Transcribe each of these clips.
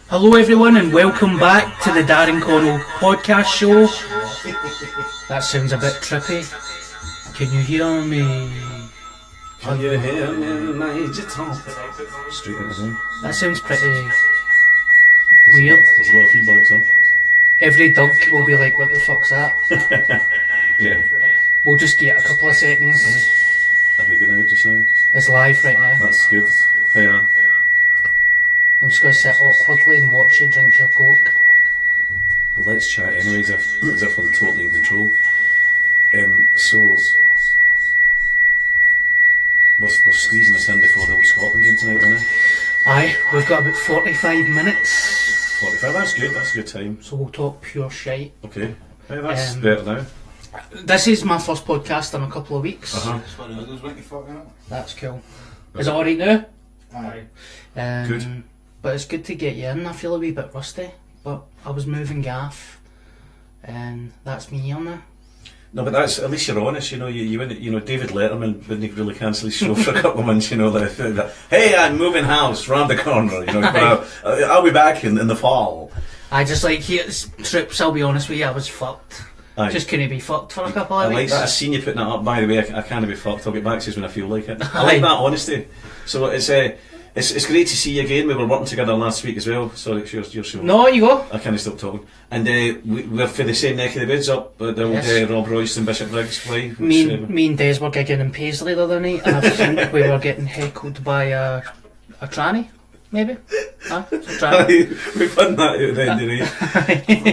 Hello everyone and welcome back to the Darren Connell podcast show. That sounds a bit trippy. Can you hear me? Can you hear me, Major Tom? Straight out of the That sounds pretty weird. There's a lot of feedback, sir. Every dog will be like, what the fuck's that? Yeah. We'll just get a couple of seconds. Have we good now just now? It's live right now. That's good. Hiya. I'm just going to sit awkwardly and watch you drink your coke. Well, let's chat anyways, as if I'm totally in control. So, we're squeezing this in before the old Scotland game tonight, aren't we? Aye, we've got about 45 minutes. 45, that's good, that's a good time. So we'll talk pure shite. Okay. Hey, that's better now. This is my first podcast in a couple of weeks. Uh-huh. That's cool. Is it alright now? Aye. Good. But it's good to get you in. I feel a wee bit rusty, but I was moving gaff, and that's me here now. No, but that's, at least you're honest, you know, you wouldn't, you know, David Letterman wouldn't really cancel his show for a couple of months, you know, hey, I'm moving house round the corner, you know, but I'll be back in the fall. I just like, here's trips, I'll be honest with you, I was fucked. Aye. Just couldn't be fucked for a couple I of like weeks. that. I've seen you putting that up, by the way. I can't be fucked. I'll get back to you when I feel like it. I like that honesty. So it's great to see you again. We were working together last week as well. Sorry, it's your show. No, you go. I can't stop talking. And we're for the same neck of the woods up at the old Rob Royce and Bishop Briggs play. Me and Des were gigging in Paisley the other night, and I think we were getting heckled by a tranny, maybe. We've done that at the end of the night.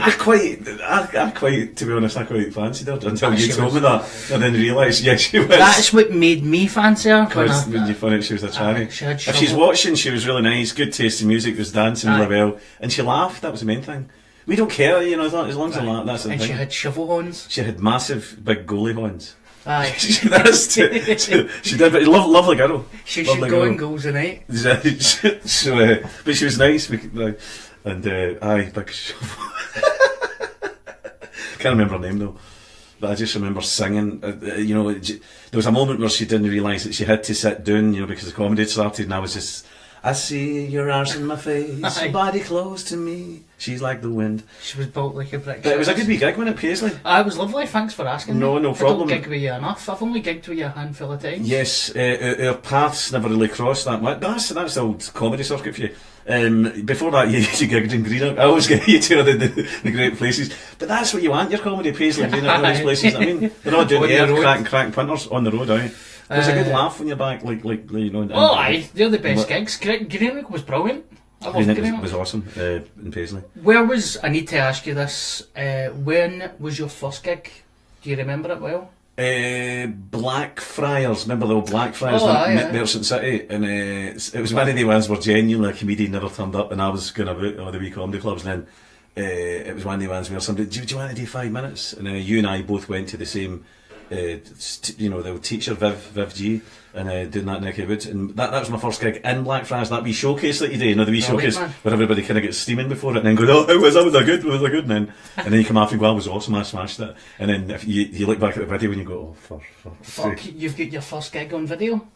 I quite, to be honest, I quite fancied her until you told me that. I didn't realise, she was. That's what made me fancy her. When you found out she was a tranny. If she's watching, she was really nice, good taste in music, was dancing really well, and she laughed, that was the main thing. We don't care, you know, as long as I laugh, that's the thing. And she had shovel horns. She had massive, big goalie horns. Aye. she did, but lovely girl. She should go in goals tonight. So, but she was nice, and aye, big shovel. Can't remember her name though, but I just remember singing. You know, there was a moment where she didn't realise that she had to sit down, you know, because the comedy had started, and I was just, I see your arse in my face, your body close to me. She's like the wind. She was built like a brick. But it was a good wee gig, wasn't it, Paisley? It was lovely, thanks for asking. No problem. I don't gig with you enough. I've only gigged with you a handful of times. Yes, our paths never really crossed that much. That's the old comedy circuit for you. Before that, you gigged in Greenock. I always get you to the great places. But that's what you want, your comedy, Paisley, Greenock, all these places. I mean, they're not doing the air, cracking punters on the road, aye. There's a good laugh when you're back, like you know. Oh, aye, they're the best gigs. Greenock was brilliant. I loved Greenock. It was awesome in Paisley. I need to ask you this, when was your first gig? Do you remember it well? Blackfriars, remember the old Blackfriars in Merchant City? And it was one of the ones where genuinely a comedian never turned up, and I was going about all the wee comedy clubs, and then it was one of the ones where somebody, do you want to do 5 minutes? And you and I both went to the same, you know, the old teacher Viv G, and doing that neck of the woods, and that was my first gig in Blackfriars, that wee showcase that you do, you know, the wee showcase where everybody kind of gets steaming before it, and then go, oh, how was that? Was that good? Was that good? And then you come after and go, that was awesome, I smashed it. And then if you look back at the video and you go, oh, fuck, you've got your first gig on video?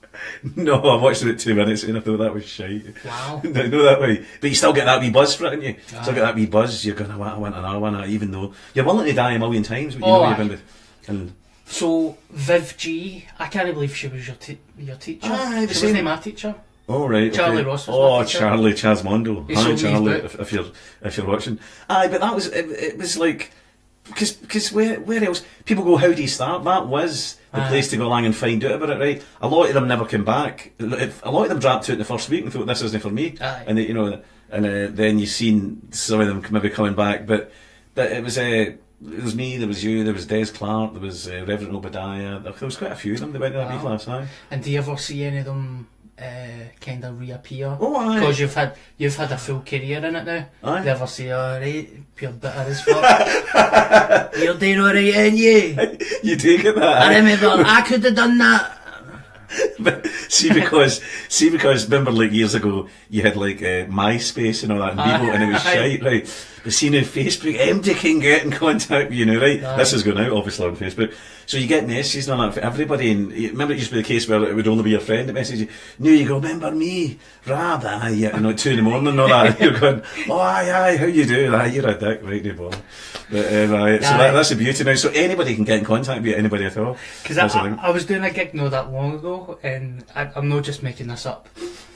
No, I watched it at 2 minutes and I thought that was shite. Wow. No, that way. But you still get that wee buzz for it, don't you? Still get that wee buzz, you're going, I want another one, even though you're willing to die a million times, but you know you've been with. So, Viv G, I can't believe she was your teacher. She wasn't my teacher. Oh, right. Charlie Ross was my teacher. Charlie Chasmondo. Hi, Charlie, if you're watching. Aye, but that was, it was like, because where else? People go, how do you start? That was the place to go along and find out about it, right? A lot of them never came back. A lot of them dropped out in the first week and thought, this isn't for me. Aye. And, you know, and then you've seen some of them maybe coming back, but it was there was me, there was you, there was Des Clark, there was Reverend Obadiah. There was quite a few of them that went to that wee class, aye. And do you ever see any of them kind of reappear? Oh, aye. Because you've had a full career in it now. Aye. Do you ever say, alright, pure bitter as fuck. You're doing alright, ain't you? You take it that. I remember, I could have done that. But see because remember like years ago you had like MySpace and all that and Bebo and it was shite, right? But see now Facebook, MD can get in contact with you now, right? This is going out obviously on Facebook. So you get messages and all that for everybody, and remember it used to be the case where it would only be your friend that messaged you. No, you go, remember me? Rad, aye, yeah, and at 2 a.m. and all that. And you're going, oh, aye, how you doing? Aye, you're a dick, right, no bother. But, right, so that's the beauty now. So anybody can get in contact with anybody at all. Because I was doing a gig not that long ago, and I'm not just making this up.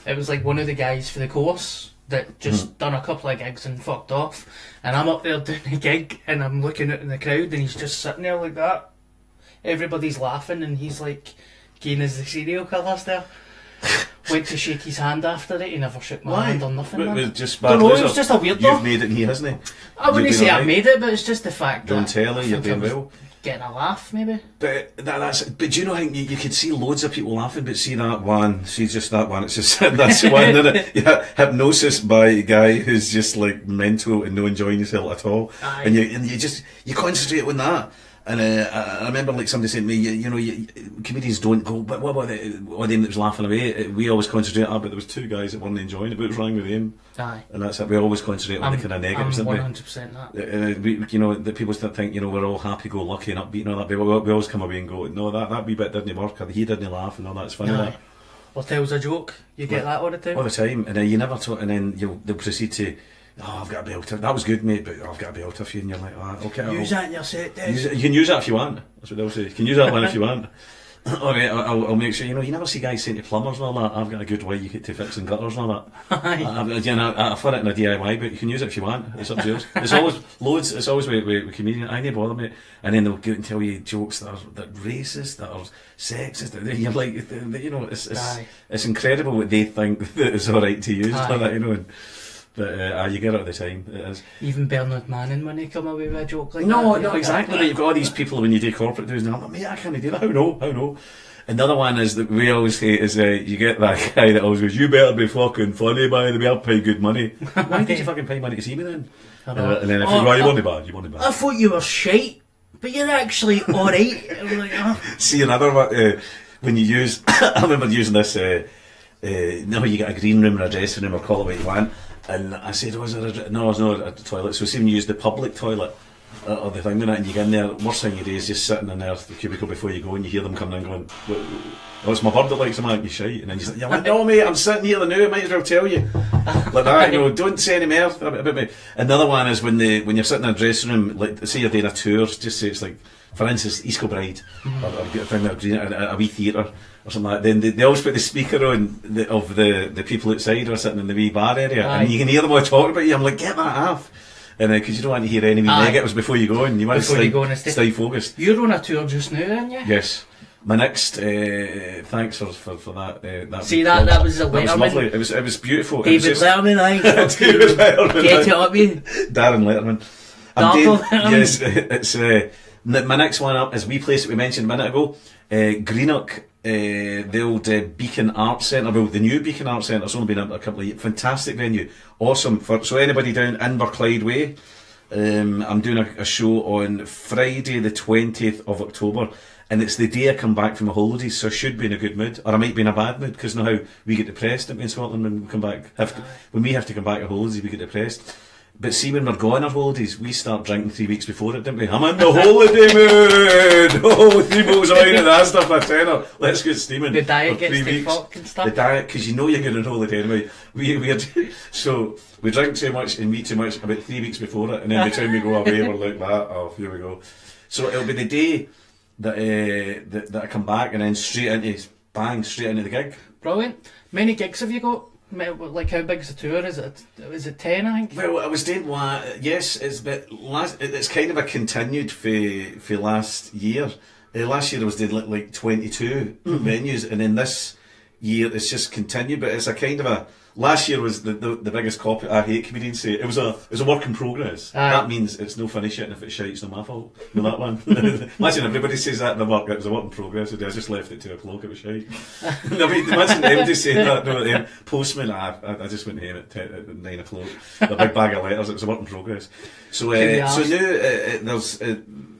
It was like one of the guys for the course that just done a couple of gigs and fucked off, and I'm up there doing a gig and I'm looking out in the crowd and he's just sitting there like that. Everybody's laughing and he's like keen as the serial killers there. Went to shake his hand after it, he never shook my hand or nothing. It was just bad. Don't know, it was just a weird You've made it and he hasn't. I wouldn't say I made it, but it's just the fact Don't tell her you're doing well. Getting a laugh maybe. But but do you know, I think you could see loads of people laughing, but see that one, just that one, it's just that's the one, isn't it? Yeah, hypnosis by a guy who's just like mental and no enjoying yourself at all. Aye. And you concentrate on that. And I remember like somebody saying to me, you know, comedians don't go, but what about all them that was laughing away? We always concentrate on, but there was 2 guys that weren't enjoying it, but it was wrong with them. Aye. And that's it, we always concentrate on the kind of negatives, I'm didn't 100% we? that. You know, the people still think, you know, we're all happy-go-lucky and upbeat and all that, but we always come away and go, no, that wee bit didn't work, or he didn't laugh and all that, it's funny that. Or tells a joke, you get that all the time? All the time, and then you never talk, and then they'll proceed to, oh, I've got a belter. That was good, mate, but I've got a belter for you, and you're like, oh, okay. Use that in your set, Des. You can use that if you want. That's what they'll say. You can use that one if you want. Alright, I'll make sure. You know, you never see guys saying to plumbers and all that, I've got a good way you get to fixing gutters and all that. I've put it in a DIY, but you can use it if you want. It's up to yours. It's always loads. It's always with comedians. I never bother, mate. And then they'll go and tell you jokes that are racist, that are sexist. That you're like, you know, it's incredible what they think that is all right to use. Like that, you know. But you get it all the time. It is. Even Bernard Manning when they come away with a joke like that. No, exactly. But you've got all these people when you do corporate doing, I'm like, mate, I can't do that. How no? Another one is that we always hate is you get that guy that always goes, you better be fucking funny, by the way, I'll pay good money. Why did you fucking pay money to see me then? And then if you want to bad. I thought you were shite, but you're actually alright. Like, See, another one, when you use, I remember using this, you get a green room or a dressing room or call it what you want. And I said, was there no, there's no a toilet. So see when you use the public toilet or the thing with it and you get in there, worst thing you do is just sitting in there, the cubicle before you go and you hear them coming in going, oh, it's my bird that likes them, you shite. And then you're like, no mate, I'm sitting here now, I might as well tell you. Like that, you know, don't say any more about me. Another one is when you're sitting in a dressing room, like say you're doing a tour, just say it's like, for instance, East Kilbride, or a wee theatre or something like that. Then they always put the speaker on of the people outside who are sitting in the wee bar area, and you can hear them all talking about you. I'm like, get that off. And because you don't want to hear any negatives before you go in, you want to stay focused. You're on a tour just now, aren't you? Yes. My next, thanks for that. See that was a Letterman. That was lovely. It was beautiful. David Letterman, Get it up, you. Darren Letterman. Yes, it's my next one up is a wee place that we mentioned a minute ago, Greenock. The old Beacon Arts Centre, well, the new Beacon Arts Centre, it's only been a couple of years. Fantastic venue, awesome. So anybody down Inverclyde Way, I'm doing a show on Friday the 20th of October, and it's the day I come back from my holidays, so I should be in a good mood, or I might be in a bad mood, because now we get depressed in Scotland when we come back. When we have to come back on holidays, we get depressed. But see, when we're going on holidays, we start drinking 3 weeks before it, don't we? I'm in the holiday mood! Oh, 3 bottles of wine and that stuff, a tenner. Let's get steaming. The diet gets to fuck and stuff. The diet, because you know you're going on holiday anyway. So, we drink too much and eat too much about 3 weeks before it, and then by the time we go away, we're like that. Oh, here we go. So, it'll be the day that I come back and then straight into the gig. Brilliant. Many gigs have you got? Like how big's the tour? Is it 10? I think. Well, I was doing yes, it's kind of a continued for last year. Last year I was doing like 22 venues, and then this year it's just continued. But it's a kind of a. Last year was the biggest copy. I hate comedians say it was a work in progress. That means it's no finish it, and if it's shite, it's not my fault. You know that one. Imagine everybody says that in the work. It was a work in progress. I just left at 2 o'clock. It was shite. I mean, imagine everybody saying that. No, postman. I just went home at 9 o'clock. A big bag of letters. It was a work in progress. So now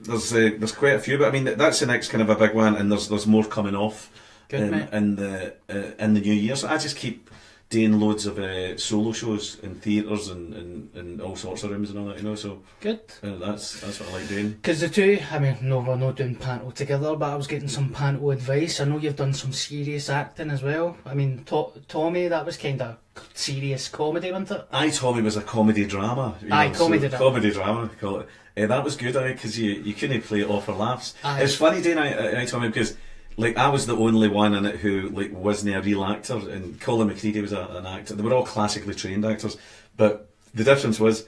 there's quite a few, but I mean that's the next kind of a big one, and there's more coming off. Good, mate. in the new year. So I just keep doing loads of solo shows in theatres and all sorts of rooms and all that, you know. So Good. That's what I like doing. Because the two, I mean, no, we're not doing panto together, but I was getting some panto advice. I know you've done some serious acting as well. I mean, Tommy, that was kind of serious comedy, wasn't it? Tommy was a comedy drama. Comedy drama. Comedy drama, call it. That was good, because you couldn't play it off for laughs. It's funny doing Tommy, because like I was the only one in it who like wasn't a real actor, and Colin McCready was an actor. They were all classically trained actors, but the difference was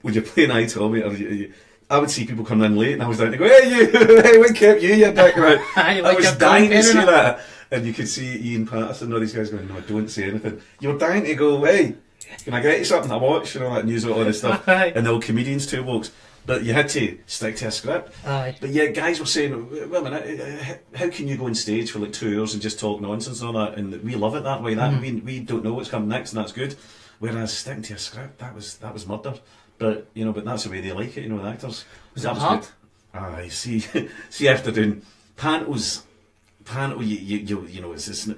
when you're playing Tommy, I would see people coming in late, and I was down to go, "Hey you, hey, what kept you dick?" Right? I was dying to see that, and you could see Ian Patterson and all these guys going, "No, don't say anything." You were dying to go, "Hey, can I get you something to watch?" You know, that news, all this stuff, and the old comedians, two blokes. But you had to stick to a script. Aye. But yeah, guys were saying, "Wait a minute, how can you go on stage for like 2 hours and just talk nonsense and all that?" And we love it that way. That we don't know what's coming next, and that's good. Whereas sticking to a script, that was murder. But you know, but that's the way they like it. You know, the actors. Was it hard? Aye, see, after doing panto, you know, it's just.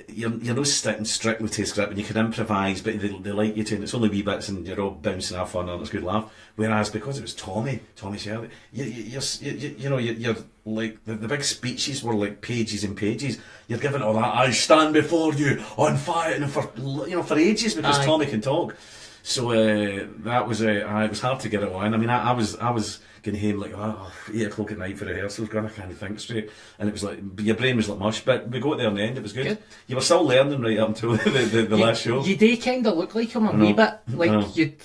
You're not sticking strictly to a script, and you can improvise, but they like you to, and it's only wee bits, and you're all bouncing off fun, and it's a good laugh. Whereas because it was Tommy Shelby, you're like the big speeches were like pages and pages. You're giving all that. I stand before you on fire, and for ages because Tommy can talk. So that was it was hard to get it on. I mean, I was getting home like 8 o'clock at night for rehearsals. God, I can't think straight, and it was like your brain was like mush. But we got there in the end. It was good. You were still learning right up until the last show. You do kind of look like him a wee bit, like you'd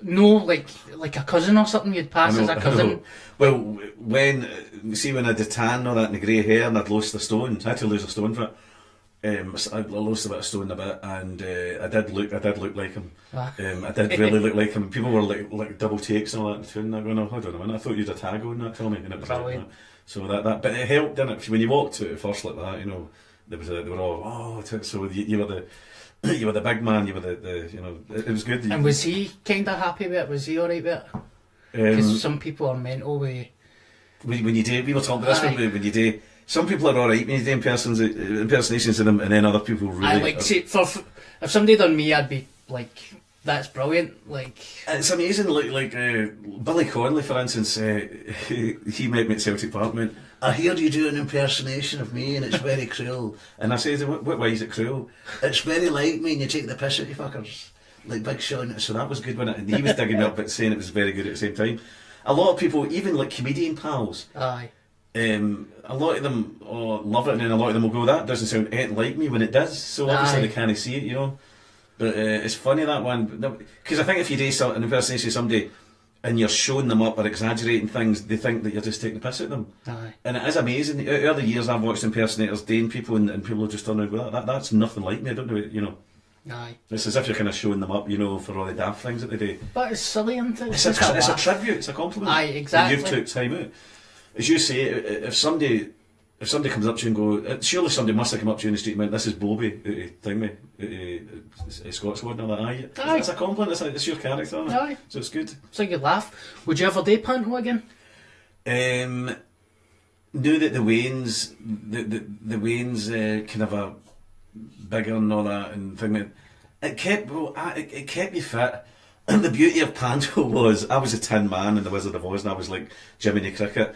know, like a cousin or something. You'd pass as a cousin. Well, when I did tan or that and the grey hair, and I'd lost the stone. I had to lose a stone for it. I lost a bit of stone a bit, and I did look like him. I did really look like him. People were like double takes and all that, and I go, "No, hold on a minute, I thought you had a tag on that, tell me." And it was like that. So that, but it helped, didn't it? When you walked at first like that, you know, they were all, so you were the big man, you were the you know, it was good. And was he kind of happy with it? Was he alright with it? Because some people are mental with. When you do, we were talking about this when you do. Some people are alright when you do impersonations of them, and then other people really. See, if somebody done me, I'd be like, "That's brilliant!" Like it's amazing. Like Billy Connolly, for instance, he met me at Celtic Park. And went, "I hear you do an impersonation of me, and it's very cruel." And I said, "What way is it cruel?" "It's very like me, and you take the piss out you fuckers, like Big Sean." So that was good, wasn't it? And he was digging me up, but saying it was very good at the same time. A lot of people, even like comedian pals. Aye. A lot of them love it, and then a lot of them will go, "That doesn't sound anything like me," when it does. So obviously they can't see it, you know. But it's funny, that one, because I think if you do an impersonation of somebody and you're showing them up or exaggerating things, they think that you're just taking the piss out of them. Aye. And it is amazing. Over the years I've watched impersonators doing people, and people will just turn around and go, "That's nothing like me, I don't know it," you know. Aye. It's as if you're kind of showing them up, you know, for all the daft things that they do. But it's silly, isn't it? It's a tribute, it's a compliment. Aye, exactly. You've took time out. As you say, if somebody comes up to you and go, surely somebody must have come up to you in the street and went, "This is Bobby, Scots Ward," and all that. Aye. It's a compliment, it's your character, isn't it? Aye. So it's good. It's a good laugh. Would you ever do panto again? Knew that the Wayne's kind of a bigger and all that, and thing. It kept you fit. And the beauty of panto was, I was a Tin Man in The Wizard of Oz, and I was like Jiminy Cricket.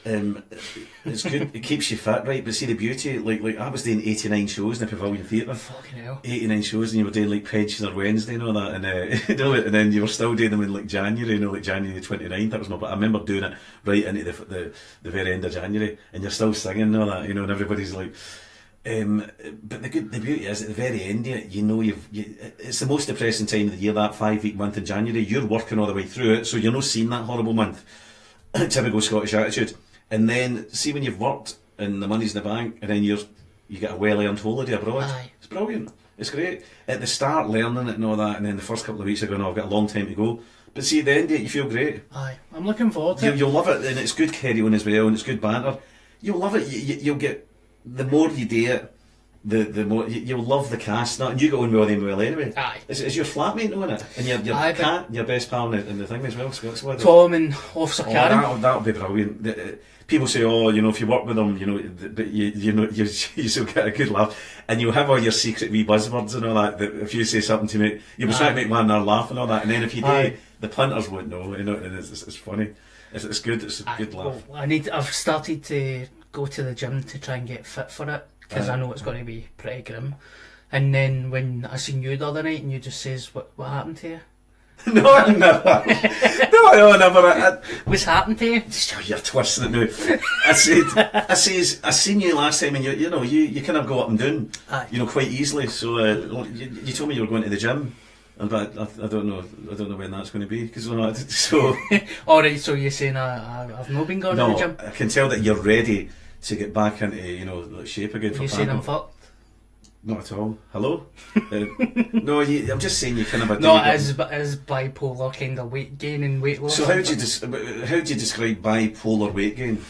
It's good. It keeps you fit, right? But see the beauty, like I was doing 89 shows in the Pavilion Theatre. Fucking hell. 89 shows, and you were doing like Pensioner Wednesday and all that, and and then you were still doing them in like January, like January the 29th. That was I remember doing it right into the very end of January, and you're still singing and all that, you know, and everybody's like. But the beauty is at the very end of it, you know, it's the most depressing time of the year, that 5-week month in January. You're working all the way through it, so you're not seeing that horrible month. Typical Scottish attitude. And then see when you've worked and the money's in the bank, and then you get a well-earned holiday abroad. Aye. It's brilliant. It's great. At the start, learning it and all that, and then the first couple of weeks, you're going, I've got a long time to go. But see, at the end of it, you feel great. Aye, I'm looking forward to it. You'll love it, and it's good carry on as well, and it's good banter. You'll love it. You'll get, the more you do it, the more you'll love the cast. And you get on with them well anyway. Aye. It's your flatmate knowing it, and your best pal in the thing as well, Scots. Tom and Officer Karen. That'll be brilliant. people say, oh, you know, if you work with them, you know, but you know, you still get a good laugh, and you'll have all your secret wee buzzwords and all that. That if you say something to me, you'll be trying to make one another laugh and all that, and then if you do, the punters won't know, you know, and it's funny. It's good. It's a good laugh. Well, I've started to go to the gym to try and get fit for it because I know it's going to be pretty grim. And then when I seen you the other night, and you just says, "What happened to you?" No, I never. No, I never. What's happened to you? You're twisting it now. I seen you last time, and you kind of go up and down, you know, quite easily. So you told me you were going to the gym, but I don't know when that's going to be because so. All right, so you're saying I've not been going to the gym? I can tell that you're ready to get back into shape again. You're saying I'm fucked? Not at all. Hello? No, I'm just saying you kind of... No, it is bipolar kind of weight gain and weight loss. So how do you describe bipolar weight gain?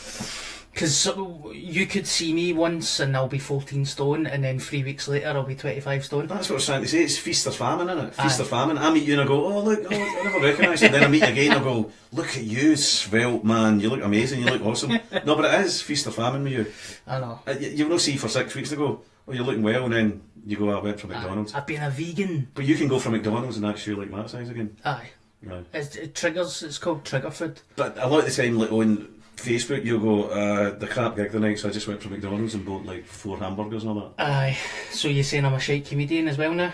Because you could see me once and I'll be 14 stone, and then 3 weeks later I'll be 25 stone. That's what I was trying to say. It's feast or famine, isn't it? Feast or famine. I meet you and I go, oh look, I never recognise you. Then I meet you again and I go, look at you, svelte man, you look amazing, you look awesome. No, but it is feast or famine with you. I know. You'll not see for 6 weeks ago, oh, you're looking well, and then you go, I went from McDonald's. I've been a vegan. But you can go from McDonald's and actually like that size again. Aye. Right. It triggers, it's called trigger food. But a lot of the time, like on Facebook, you'll go, the crap gig tonight, so I just went from McDonald's and bought like 4 hamburgers and all that. Aye. So you're saying I'm a shite comedian as well now?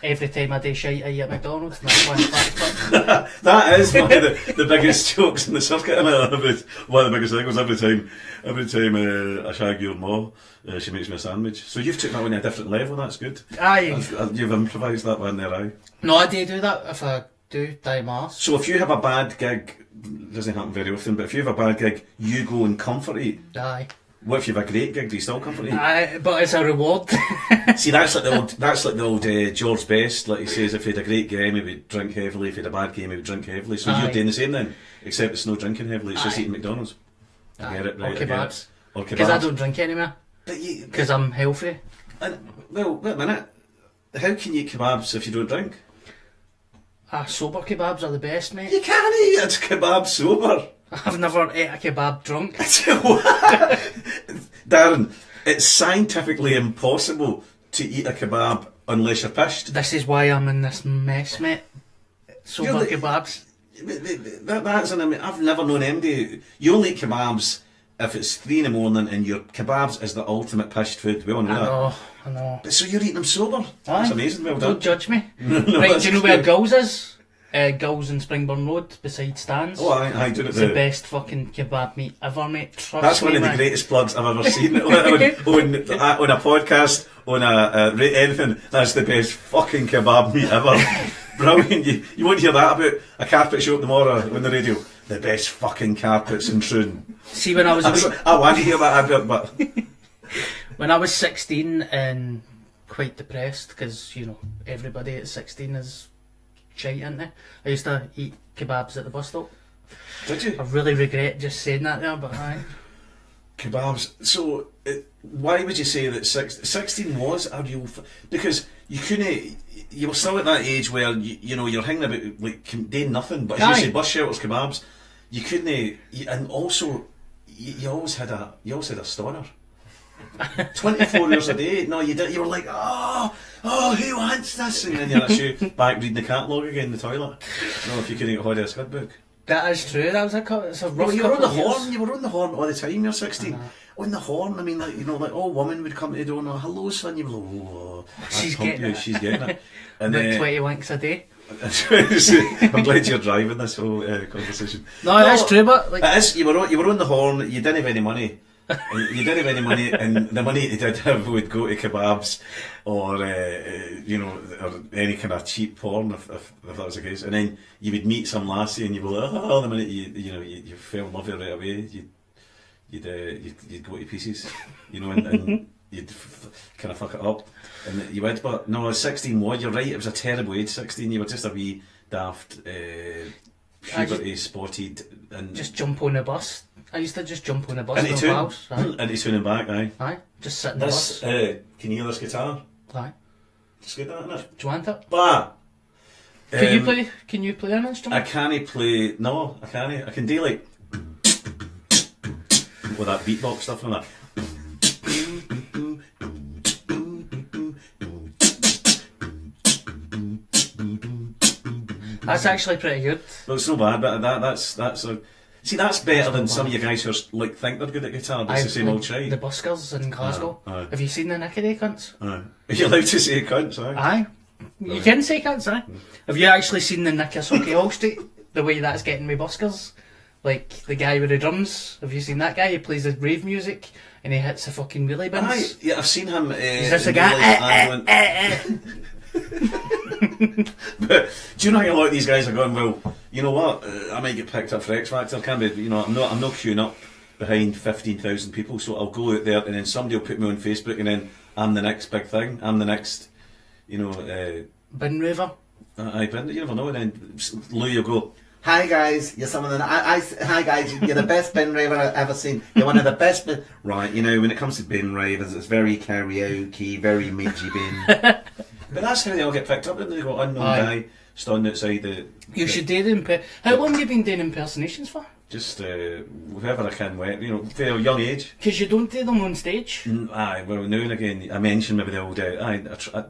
Every time I do shite, I eat at McDonald's. And that's why I'm fat. That is one of the biggest jokes in the circuit. One of the biggest things every time I shag your ma, she makes me a sandwich. So you've taken that one to a different level. That's good. Aye. You've improvised that one there, aye. No, I do that if I do dye my arse. So if you have a bad gig, it doesn't happen very often, but if you have a bad gig, you go and comfort it. Aye. What if you have a great gig? Do you still comfort it? Aye, but it's a reward. See, that's like the old George Best. Like he says, if he had a great game, he would drink heavily. If he had a bad game, he would drink heavily. So you're doing the same then, except it's no drinking heavily. It's just eating McDonald's. I get it, right? Or kebabs. Or kebabs. Because I don't drink anymore. Because I'm healthy. Well, wait a minute. How can you eat kebabs if you don't drink? Sober kebabs are the best, mate. You can't eat a kebab sober. I've never ate a kebab drunk. Darren, it's scientifically impossible to eat a kebab unless you're pissed. This is why I'm in this mess, mate. Sober kebabs. I've never known anybody. You only eat kebabs if it's 3 in the morning, and your kebabs is the ultimate pissed food. We all know that. I know. But so you're eating them sober? That's amazing. Well done. Don't judge me. Right, do you know where Gulls is? Gulls in Springburn Road, beside Stan's. Oh, I do it. It's the best fucking kebab meat ever, mate. Trust That's me, one of the greatest plugs I've ever seen on a podcast, on anything. That's the best fucking kebab meat ever. Brilliant. You won't hear that about a carpet show tomorrow on the radio. The best fucking carpets in Troon. See, when I was I want to hear that advert, but when I was 16 and quite depressed, because you know everybody at 16 is shite, isn't they? I used to eat kebabs at the bus stop. Did you? I really regret just saying that there, but aye. Kebabs. So, why would you say that 16 was a real... Because you couldn't... You were still at that age where, you know, you're hanging about, like, doing nothing, but as you say, bus shelters, kebabs, you couldn't... And also, you always had a stoner. 24 hours a day. No, you didn't. You were like, oh, who wants this? And then you're actually back reading the catalogue again in the toilet. No, if you couldn't get hold of a Scud book. That is true. That was it's a rough you were on the years. horn. You were on the horn all the time. You're 16. On the horn. I mean, like, you know, like all women would come to the door and go, hello, son. You were like, oh, she's getting it. She's getting it. And about 20 wanks a day. I'm glad you're driving this whole conversation. No, that's true, but like, it is. You were on the horn. You didn't have any money. You didn't have any money, and the money you did have would go to kebabs or you know, or any kind of cheap porn if that was the case. And then you would meet some lassie, and you were like, oh, the minute you fell in love with her right away, you'd go to pieces, you know, and you'd kind of fuck it up, and you would. But no, 16 was. You're right. It was a terrible age. 16. You were just a wee daft, puberty spotted, and just jump on the bus. I used to just jump on the bus into with Toon, my house. into Toon and back, aye. Aye, just sit in the bus. Can you hear this guitar? Aye. It's good, isn't it? Do you want it? Bah! Can you play an instrument? I can't play... No, I can't. I can do like... with that beatbox stuff and all that. That's actually pretty good. Well, it's no bad, but that's a... See, that's better than some of you guys who are, like, think they're good at guitar, but it's the same old shite. The buskers in Glasgow. Aye. Have you seen the Nicky cunts? Aye. Are you allowed to say cunts, aye? Aye. You can say cunts, aye. Have you actually seen the Nicky Socky Hall Street? The way that's getting me buskers? Like, the guy with the drums. Have you seen that guy? He plays the rave music and he hits the fucking wheelie bins. Aye, yeah, I've seen him. He's just a guy. But do you know how a lot of these guys are going, well, you know what, I might get picked up for X Factor, can't be, you know, I'm not queuing up behind 15,000 people, so I'll go out there and then somebody will put me on Facebook and then I'm the next big thing, I'm the next, you know, bin raver. you never know, and then Lou will go, hi guys, you're some of the hi guys, you're the best bin raver I've ever seen. You're one of the best bin... Right, you know, when it comes to bin ravers, it's very karaoke, very midgy bin. But that's how they all get picked up, and they go unknown guy standing outside the... You should do the How long have you been doing impersonations for? Just whoever I can, you know, for a young age. Because you don't do them on stage. Aye, well, now and again, I mention maybe the old...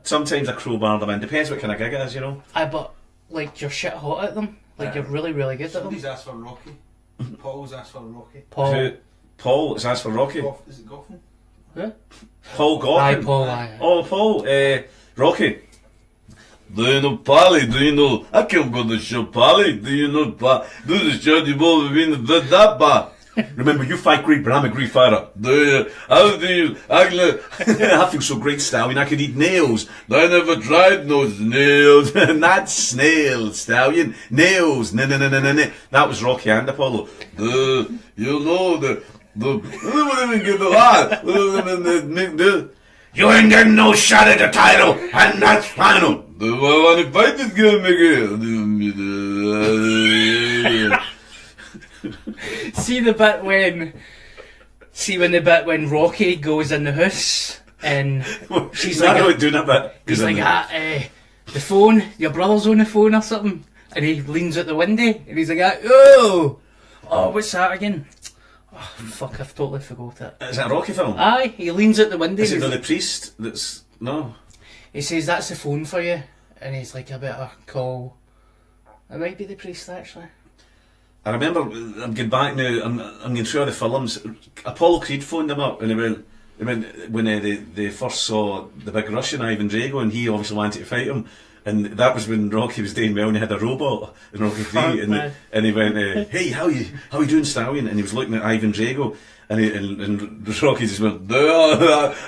sometimes I crowbar them in, depends what kind of gig it is, you know. Aye, but, like, you're shit hot at them. Like, you're really, really good at them. Somebody's asked for Rocky. Paul's asked for Rocky. Paul has asked for Rocky. Is it Goffin? Yeah? Paul Goffin. Aye, Paul, aye. Oh, Paul, Rocky. Do you know Pali? Do you know? I can't go to show Pali. Do you know Pa? Do the show the ball between the dappa? Remember, you fight great, but I'm a great fighter. Do you? How do you? I feel so great, Stallion. I could eat nails. I never tried no nails. Not snails, Stallion. Nails. No. That was Rocky and Apollo. You know the. You ain't getting no shot at the title, and that's final. Do I want to fight this game again? See the bit when Rocky goes in the house and she's like, doing that bit. He's like, the phone, your brother's on the phone or something, and he leans out the window and he's like, oh, what's that again? Oh, fuck, I've totally forgot it. Is that a Rocky film? Aye, he leans out the window. Is it the priest that's... No. He says, that's the phone for you. And he's like, I better call... It might be the priest, actually. I remember, I'm going back now, I'm going through all the films. Apollo Creed phoned him up, and he went when they first saw the big Russian, Ivan Drago, and he obviously wanted to fight him. And that was when Rocky was doing well and he had a robot in Rocky 3 and he went, hey, how you doing, Stallion? And he was looking at Ivan Drago and Rocky just went,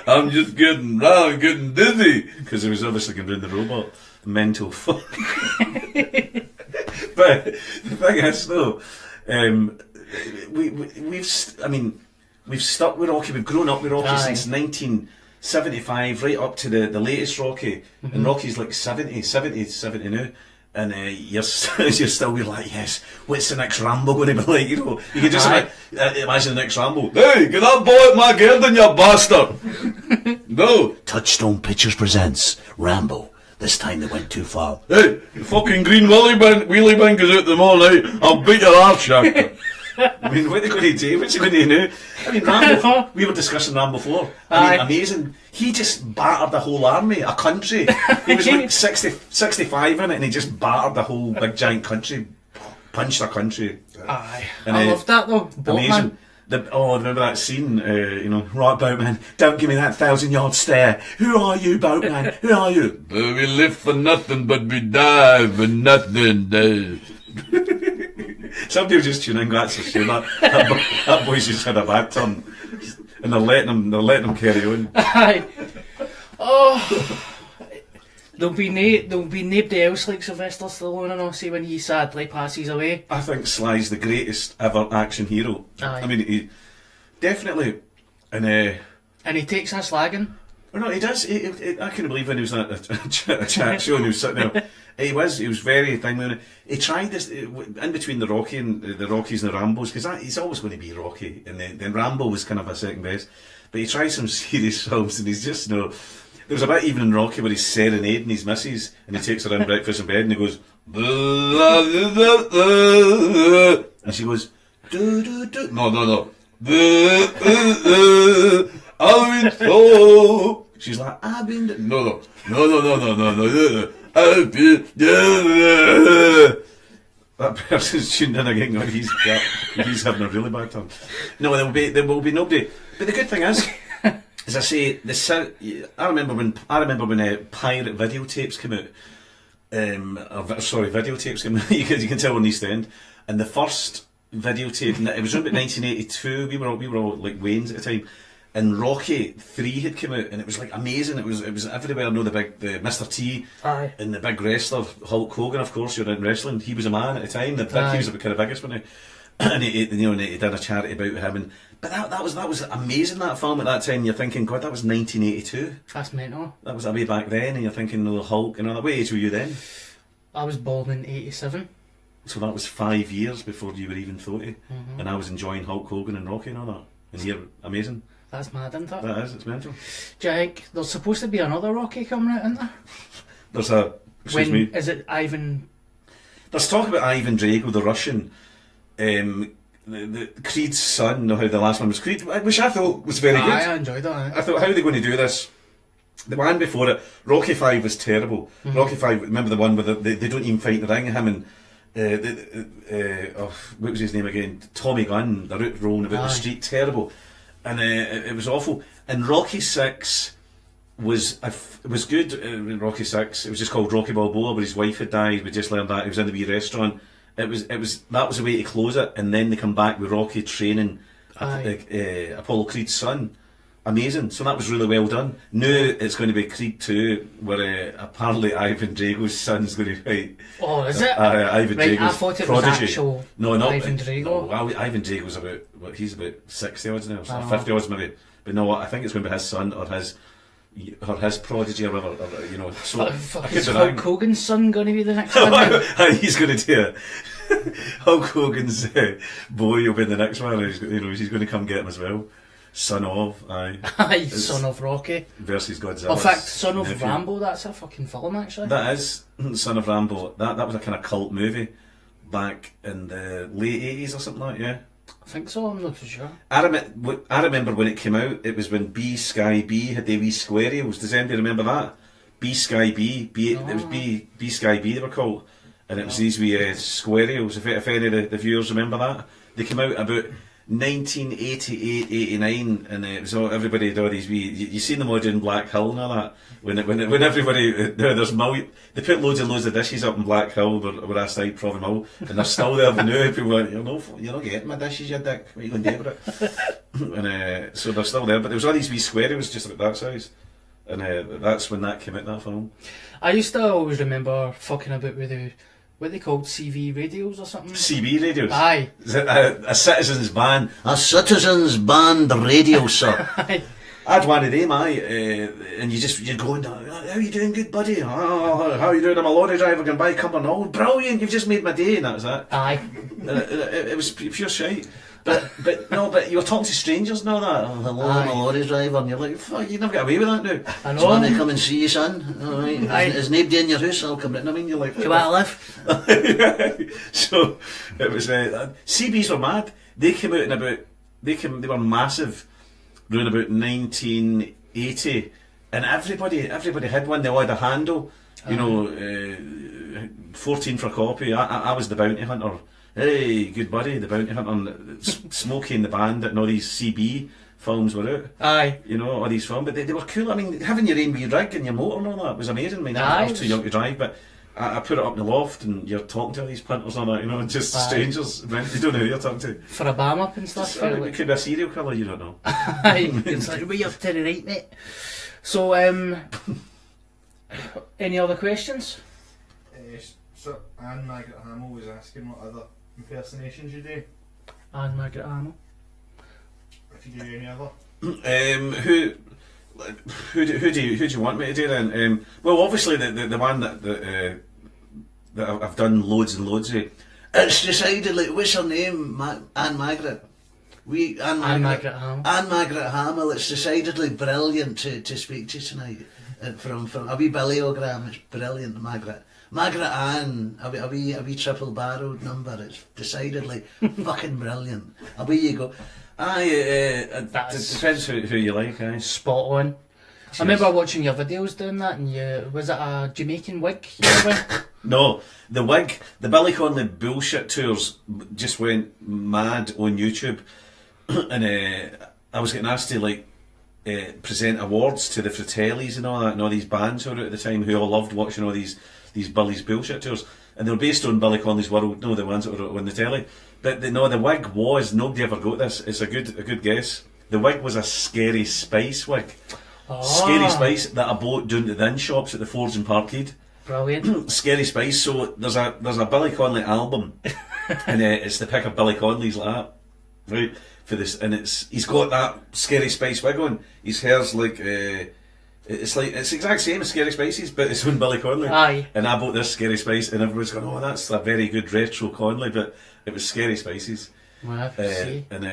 I'm just getting dizzy. Because he was obviously going to do the robot. Mental fuck. But the thing is though, we've stuck with Rocky, we've grown up with Rocky since 1975 right up to the latest Rocky, and Rocky's like 70 now, and you're still be like, yes, what's the next Rambo going to be like, you know? You can just imagine the next Rambo. Hey, get that boy at my garden, you bastard! No! Touchstone Pictures presents Rambo. This time they went too far. Hey, fucking green wheelie bin goes out the mall now, I'll beat your arse, Shack. I mean, what are they going to do? What's he going to do now? I mean, Rambo, we were discussing Rambo 4. I mean, amazing. He just battered the whole army, a country. He was like 65 in it, and he just battered the whole big giant country, punched a country. Aye, and, I loved that though. Amazing. Remember that scene, right, boatman, don't give me that 1,000-yard stare. Who are you, boatman? Who are you? We live for nothing, but we die for nothing. Somebody was just tuning in, that's a shame. That boy's just had a bad turn. And they're letting him carry on. Aye. Oh, there'll be nobody else like Sylvester Stallone, and I'll see when he sadly passes away. I think Sly's the greatest ever action hero. Aye. I mean, he definitely, and he takes a slagging. Oh no, he does. I couldn't believe when he was at a chat show and he was sitting there. He was very thing. He tried this in between the Rocky and the Rockies and the Rambos, because he's always going to be Rocky, and then Rambo was kind of a second best. But he tried some serious films, and he's just There was a bit even in Rocky where he's serenading his missus, and he takes her in breakfast in bed, and he goes, and she goes, do do do. No. I've been told. She's like, I've been. No. I've been. That person's tuned in again. Going, he's having a really bad time. No, there will be nobody. But the good thing is, as I say, I remember when pirate videotapes came out. Videotapes came out. you can tell on East End, and the first videotape. It was around about 1982. We were all like Waynes at the time. And Rocky 3 had come out, and it was like amazing. It was everywhere. I know the Mr. T, Aye. and the big wrestler Hulk Hogan. Of course, you're in wrestling. He was a man at the time. He was the kind of biggest one, and he did a charity about him. But that was amazing. That film at that time. You're thinking, God, that was 1982. That's mental. That was way back then, and you're thinking, no, Hulk. And all that. What age were you then? I was born in 87. So that was 5 years before you were even 30, and I was enjoying Hulk Hogan and Rocky and all that. And you're amazing. That's mad, isn't it? That is, it's mental. Do you think there's supposed to be another Rocky coming out, isn't there? There's a... Excuse me. Is it Ivan... There's talk about Ivan Drago, the Russian, the Creed's son, how the last one was Creed, which I thought was very good. I enjoyed that. I thought, how are they going to do this? The one before it, Rocky 5 was terrible. Rocky 5, remember the one where they don't even fight in the ring, him and... what was his name again? Tommy Gunn, they're out rolling about the street, terrible. And it was awful. And Rocky 6 was good. Rocky 6, it was just called Rocky Balboa, where his wife had died. We just learned that. He was in the wee restaurant. That was the way to close it. And then they come back with Rocky training Apollo Creed's son. Amazing. So that was really well done. Now it's going to be Creed 2, where apparently Ivan Drago's son's going to fight. Oh, is it? Ivan Right, Drago's I thought it prodigy. was actual not Ivan Drago. No, Ivan Drago's he's about 60 odds now, so 50 odds maybe. But no, I think it's going to be his son or his prodigy or whatever. So Is Hulk Hogan's son going to be the next one? He's going to do it. Hulk Hogan's boy will be the next one. He's going to come get him as well. Son of, Son of Rocky versus Godzilla. In fact, Son of Rambo, that's a fucking film actually. That is Son of Rambo. That was a kind of cult movie back in the late 80s or something like that, yeah. I think so, I'm not too sure. I remember when it came out, it was when B Sky B had the wee squareos. Does anybody remember that? B Sky B, it was B Sky B they were called. And it was these wee squareos, if any of the viewers remember that. They came out about 1988-89, and it was all, everybody had all these wee. You seen them all doing Black Hill and all that. When everybody there's they put loads of dishes up in Black Hill where I started Proven Mill, and they're still there. Now people are like, you're not getting my dishes, you dick. What are you going to do with it? And so they're still there, but there was all these wee squares just about that size, and that's when that came out, that film. I used to always remember fucking about with what they called CV radios or something. CB radios? Aye. Is it a citizen's band? A citizen's band radio, sir. Aye. I had one of them, and you're going down, how are you doing, good buddy? Oh, how are you doing? I'm a lorry driver going by Cumbernauld. Brilliant, you've just made my day, and that was it. Aye. It was pure shite. But you were talking to strangers and all that. Oh, hello, I'm a lorry driver, and you're like, fuck, you never get away with that now. I know. Do you want to come and see you, son? All right. Is nobody in your house? I'll come in. I mean, you're like, Do you want to live? So it was. CBs were mad. They came out in about. They were massive. Around about 1980, and everybody had one. They all had a handle. 14 for a copy. I was the bounty hunter. Hey, good buddy, the bounty hunter. And Smokey and the Bandit and all these CB films were out. Aye. All these films, but they were cool. I mean, having your own wee rig and your motor and all that was amazing. I mean, I was too young to drive, but I put it up in the loft, and you're talking to all these punters and all that, just strangers. You don't know who you're talking to. For a bam up and stuff. It could be a serial killer, you don't know. Aye. It's like, we're to the right, mate. So, any other questions? So, Anne Margaret Hamill was asking what other impersonations you do. Anne Margaret Hamill. If you do any other. Who do you want me to do then? Well, obviously the one that I've done loads and loads of. It's decidedly, what's her name? Anne Margaret. Anne Margaret Hamill. Anne Margaret Hamill. It's decidedly brilliant to speak to you tonight. from a wee billiogram. It's brilliant, Margaret Ann, a wee triple barreled number. It's decidedly fucking brilliant. Away you go. Aye, it depends who you like, aye. Spot on. I remember watching your videos doing that, and was it a Jamaican wig you were wearing? No, the wig, the Billy Connolly bullshit tours just went mad on YouTube, and I was getting asked to like present awards to the Fratellis and all that, and all these bands who were out at the time who all loved watching all these Billy's bullshit tours, and they were based on Billy Connolly's World, no, the ones that were on the telly. But the wig was, nobody ever got this. It's a good guess. The wig was a Scary Spice wig. Oh. Scary Spice that I bought down to the inn shops at the Forge in Parkhead. Brilliant. Scary Spice. So there's a Billy Connolly album, and it's the pick of Billy Connolly's like that, right? For this, and he's got that Scary Spice wig on. His hair's like it's the exact same as Scary Spice's, but it's on Billy Connolly. Aye. And I bought this Scary Spice, and everyone's going, "Oh, that's a very good retro Connolly," but it was Scary Spice's. Well, see. And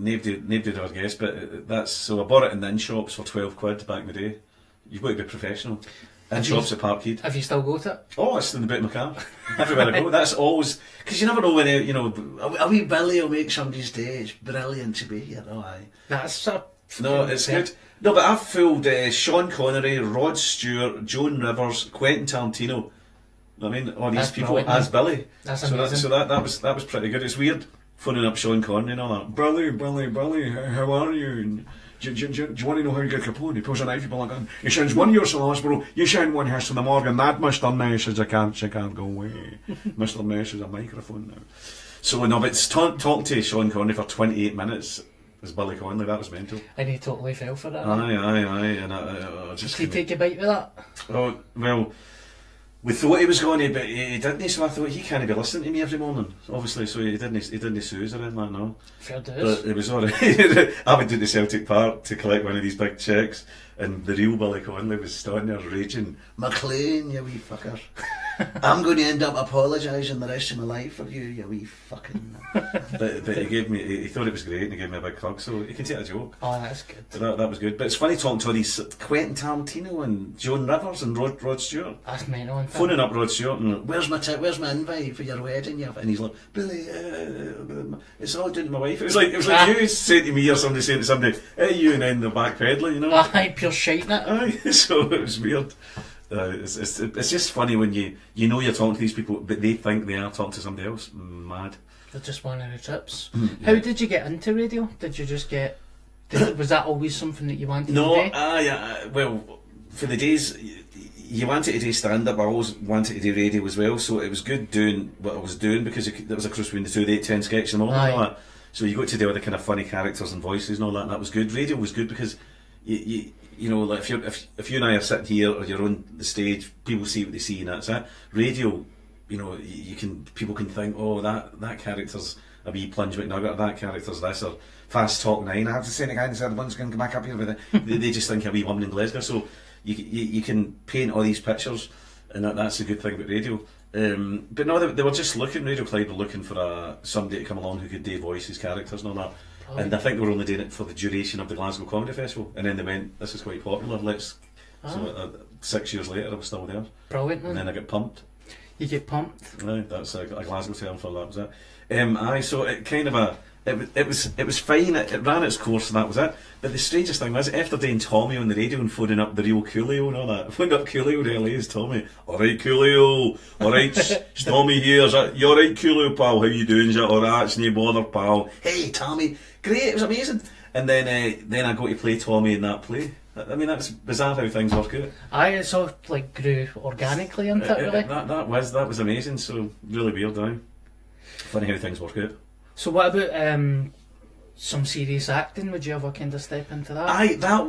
nobody would ever guess, but that's so I bought it in the inn shops for £12 back in the day. You've got to be professional. In shops at Parkhead. Have you still got it? Oh, it's in the boot of my car. Everywhere I go. That's always because you never know when A wee Billy will make somebody's day. It's brilliant to be here. Oh, aye. That's a... No, it's good. No, but I've fooled Sean Connery, Rod Stewart, Joan Rivers, Quentin Tarantino. I mean, all these That's people brilliant. as Billy. That's so amazing. That was pretty good. It's weird phoning up Sean Connery and all that. Billy, how are you? And do you want to know how you get Capone? He pulls a knife, people like that. He sends one year to the hospital, you send one here to the morgue, that Mr. Nash is she can't go away. Mr. Nash is a microphone now. So no, but talking to Sean Connery for 28 minutes as Billy Connolly, that was mental. And he totally fell for it. Aye, and I just... Did he take a bite with that? Oh, well, we thought he was going to, but he didn't, so I thought he can't be listening to me every morning, obviously, so he didn't sue us or anything like that, no. Fair dues. But it was alright. I went down to Celtic Park to collect one of these big cheques, and the real Billy Connolly was standing there raging. McLean, you wee fucker. I'm going to end up apologising the rest of my life for you, you wee fucking... but he thought it was great, and he gave me a big hug, so he can take a joke. Oh, that's good. So that was good. But it's funny talking to all these Quentin Tarantino and Joan Rivers and Rod Stewart. That's mental. Phoning up Rod Stewart and Where's my invite for your wedding? And he's like, Billy, it's all down to my wife. It was like you saying to me or somebody saying to somebody, hey you, and then they're backpedaling, you know. Aye, pure shite it. Aye, so it was weird. It's just funny when you know you're talking to these people, but they think they are talking to somebody else. Mad. They're just one of the trips. Yeah. How did you get into radio? Did you just get... was that always something that you wanted to do? Well, for the days you wanted to do stand-up, I always wanted to do radio as well, so it was good doing what I was doing because that was a cross between the two, the 8-10 sketch and all that. So you got to do all the kind of funny characters and voices and all that, and that was good. Radio was good because you know, like if you and I are sitting here or you're on the stage, people see what they see and that's it. Radio, you know, people can think, oh, that character's a wee Plunge McNugget, or that character's this, or Fast Talk 9. I have to say the guy that said the one's going to come back up here with it. they just think a wee woman in Glasgow. So you can paint all these pictures, and that's a good thing about radio. But no, they were just looking. Radio Clyde were looking for somebody to come along who could do voices, characters, and all that. Oh. And I think they were only doing it for the duration of the Glasgow Comedy Festival. And then they went, "This is quite popular. So 6 years later, I was still there. Brilliant. And then I got pumped. You get pumped. Right, that's a Glasgow term for that. Was it? So it kind of it was fine. It ran its course, and that was it. But the strangest thing was, after doing Tommy on the radio and phoning up the real Coolio and all that, I phoned up Coolio to LA as Tommy. All right, Coolio. All right, it's Tommy here. You all right, Coolio, pal? How you doing? Is that all right? It's no bother, pal. Hey, Tommy. Great. It was amazing. And then I got to play Tommy in that play. I mean, that's bizarre how things work out. Aye, it sort of like grew organically into it, really. That was amazing. So really weird, aye. Funny how things work out. So what about some serious acting? Would you ever kind of step into that? Aye, that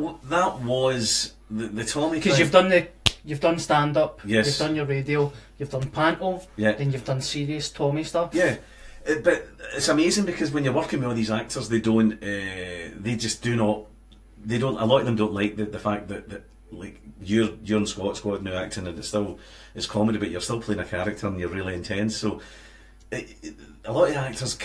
was the Tommy. Because you've done stand up. Yes. You've done your radio. You've done panto. Yeah. Then you've done serious Tommy stuff. Yeah. But it's amazing because when you're working with all these actors, they don't. They just do not. They don't. A lot of them don't like the fact that like you're in Squad now acting, and it's comedy, but you're still playing a character and you're really intense. So a lot of actors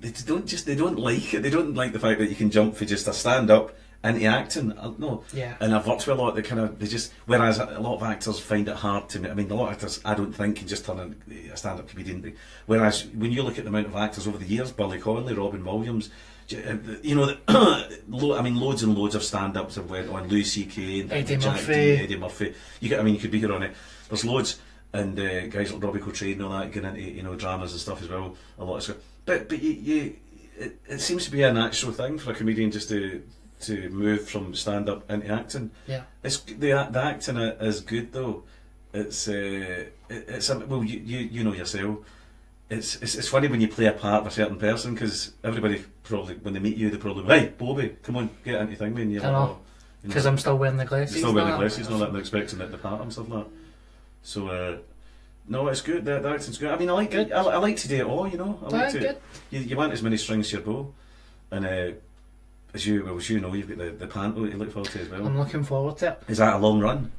they don't like it. They don't like the fact that you can jump for just a stand up into acting. No. Yeah. And I've worked with a lot that whereas a lot of actors find it hard to, I mean, a lot of actors I don't think can just turn a stand-up comedian. Whereas when you look at the amount of actors over the years, Billy Connolly, Robin Williams, you know, I mean, loads and loads of stand-ups have went on. Louis C.K. and Eddie Jack Murphy. D, Eddie Murphy. You could be here on it. There's loads, and guys like Robbie Coltrane and all that getting into, you know, dramas and stuff as well. A lot of stuff. But it seems to be a natural thing for a comedian just to move from stand-up into acting. Yeah. It's the acting is good though. It's well, you know yourself. It's funny when you play a part of a certain person, because everybody probably, when they meet you, they probably, right, Bobby, come on, get into thing, and you're I know, because I'm still wearing the glasses. You're still wearing the and that. glasses, and all that, and they're expecting the part and stuff like that. So, no, it's good. The acting's good. I mean, I like it. I like to do it all. You know, I like to. Good. You want as many strings to your bow, and as you know, you've got the panto to look forward to as well. I'm looking forward to it. Is that a long run?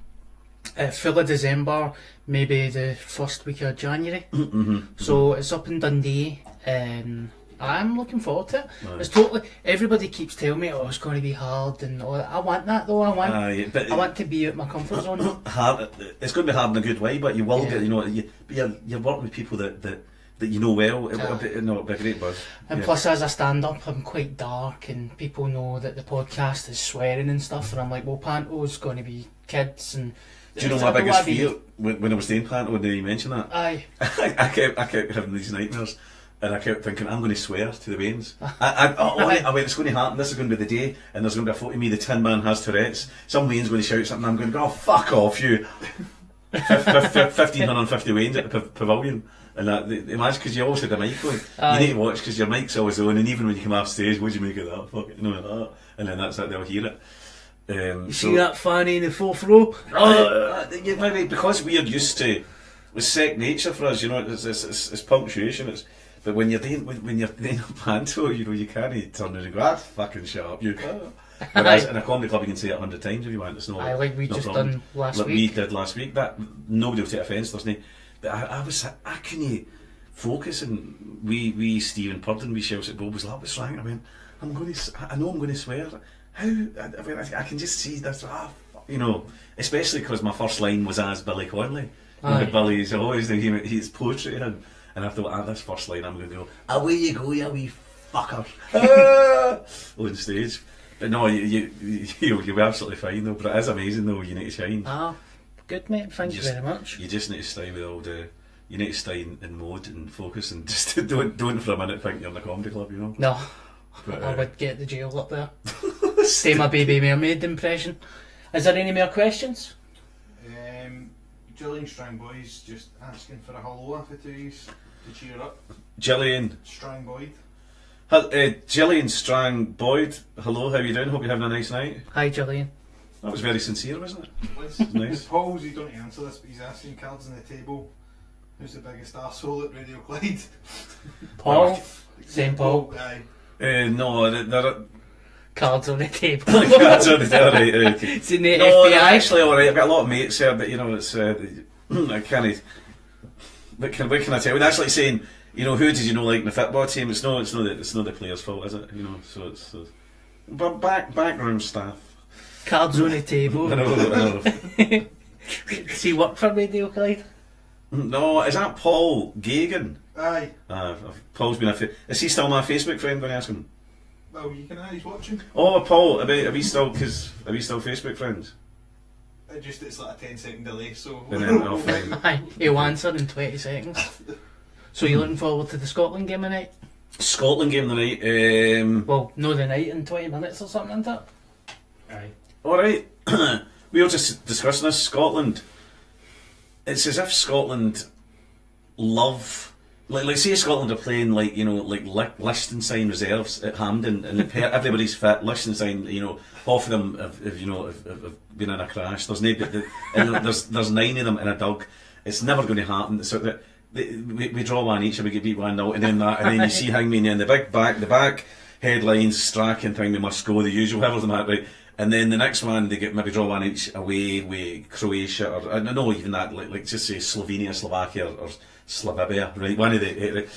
Full of December, maybe the first week of January. So it's up in Dundee, and I'm looking forward to it. Right. It's totally. Everybody keeps telling me, "Oh, it's going to be hard," and all that. I want that though. I want to be out my comfort zone. Hard. It's going to be hard in a good way, but you will get. You know, you're working with people that you know well. It'll be a great buzz. And plus, as a stand-up, I'm quite dark, and people know that the podcast is swearing and stuff. And I'm like, well, Panto's going to be kids and. Do you know my biggest fear when I was doing Panto, when you mentioned that? Aye. I kept having these nightmares, and I kept thinking, I'm going to swear to the veins. I went, it's going to happen, this is going to be the day, and there's going to be a photo of me, the Tin Man has Tourette's, some Wayne's going to shout something, I'm going to go, oh, fuck off you. 1,550 Waynes at the pavilion. And imagine, because you always had a mic on. You need to watch, because your mic's always on, and even when you come off stage, what do you make of that? Fuck it, no, like that. And then that's it, they'll hear it. You see that fanny in the fourth row? Maybe because we're used to, it's second nature for us, you know. It's punctuation. But when you're doing a panto, you know, you can't turn around and go, fucking shut up, you. Whereas in a comedy club, you can say it 100 times if you want. It's not. Like we just problem. done last like week. We did last week. That nobody will take offence. There's no. But I couldn't focus, and we Stephen Purden, we shouts at Bob was like, what's wrong? I went, I know I'm going to swear. How? I can just see this, you know, especially because my first line was as Billy Connolly. Billy's always his poetry, and I thought, this first line I'm going to go, away you go, you wee fucker, on stage. But no, you'll be absolutely fine though. But it is amazing though. You need to shine. Good mate. Thank you very much. You just need to stay with all the. You need to stay in mode and focus, and just don't for a minute think you're in a comedy club, you know. No. But, I would get the jail up there. Say my Baby Mermaid impression. Is there any more questions? Gillian Strang Boys just asking for a hello after 2 years to cheer up. Gillian Strang Boyd. Gillian Strang Boyd, hello, how you doing? Hope you're having a nice night. Hi Gillian. That was very sincere, wasn't it? Nice. Paul's, you don't answer this, but he's asking cards on the table. Who's the biggest arsehole at Radio Clyde? Paul. St. Paul. Aye. No, there are cards on the table. Cards on the table, right? Okay. It's in the no, FBI. Actually, all right. I've got a lot of mates here, but you know, it's I can't. What can I tell you? That's like saying, you know, who did you know like in the football team? It's not the players' fault, is it? You know, so it's but backroom staff. Cards on the table. I know. Does he work for Radio Clyde? No, is that Paul Gagan? Aye. Paul's been is he still my Facebook friend? When I ask him. Well, you can he's watching. Oh, Paul, are we still Facebook friends? It's like a 10-second delay, so. Aye, he'll answer in 20 seconds. So you're looking forward to the Scotland game tonight? Scotland game tonight. Well, no, the night in 20 minutes or something, isn't it? Aye. All right. We were just discussing this. Scotland. It's as if Scotland love. Like say Scotland are playing like, you know, like Liechtenstein reserves at Hampden, and everybody's fit. Liechtenstein, you know, half of them have been in a crash. There's there's 9 of them in a dug. It's never going to happen. So that we draw one each, and we get beat 1-0, and then you see Hangman in the back headlines, Strachan thing, they must go, the usual, whatever's the matter, right? And then the next one, they get maybe draw one each away with Croatia, or no, even that, like just say Slovenia, Slovakia, or Slovenia, right? One of the,